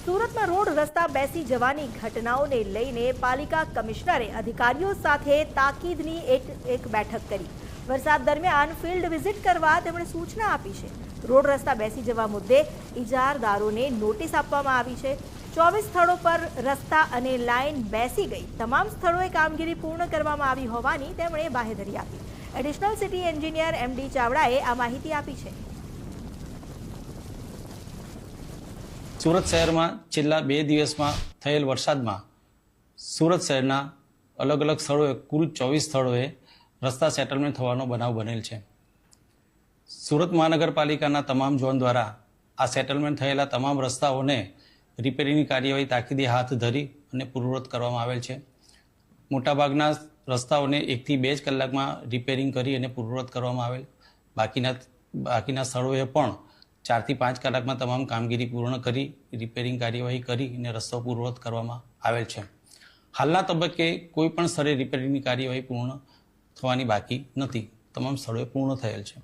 સુરતમાં રોડ રસ્તા બેસી જવાની ઘટનાઓને લઈને પાલિકા કમિશનરે અધિકારીઓ સાથે તાકીદની એક બેઠક કરી। વરસાદ દરમિયાન ફિલ્ડ વિઝિટ કરવા તેમણે સૂચના આપી છે। રોડ રસ્તા બેસી જવા મુદ્દે ઇજારદારોને નોટિસ આપવામાં આવી છે। 24 સ્થળો પર રસ્તા અને લાઇન બેસી ગઈ। તમામ સ્થળોએ કામગીરી પૂર્ણ કરવામાં આવી હોવાની તેમણે બાહેધરી આપી। એડિશનલ સિટી એન્જિનિયર MD ચાવડાએ આ માહિતી આપી છે। સુરત શહેરમાં છેલ્લા 2 દિવસમાં થયેલ વરસાદમાં સુરત શહેરના અલગ અલગ સ્થળોએ કુલ 24 સ્થળોએ રસ્તા સેટલમેન્ટ થવાનો બનાવ બનેલ છે। સુરત મહાનગરપાલિકાના તમામ ઝોન દ્વારા આ સેટલમેન્ટ થયેલા તમામ રસ્તાઓને રિપેરિંગની કાર્યવાહી તાકીદે હાથ ધરી અને પૂર્વવત કરવામાં આવેલ છે। મોટાભાગના રસ્તાઓને 1 થી 2 જ કલાકમાં રિપેરિંગ કરી અને પૂર્વવત કરવામાં આવેલ। બાકીના સ્થળોએ પણ 4 થી 5 કલાકમાં તમામ કામગીરી પૂર્ણ કરી રિપેરિંગ કાર્યવાહી કરી અને રસ્તો પૂર્વવત કરવામાં આવેલ છે। હાલના તબક્કે કોઈ પણ સ્થળે રિપેરિંગની કાર્યવાહી પૂર્ણ થવાની બાકી નથી। તમામ સ્થળોએ પૂર્ણ થયેલ છે।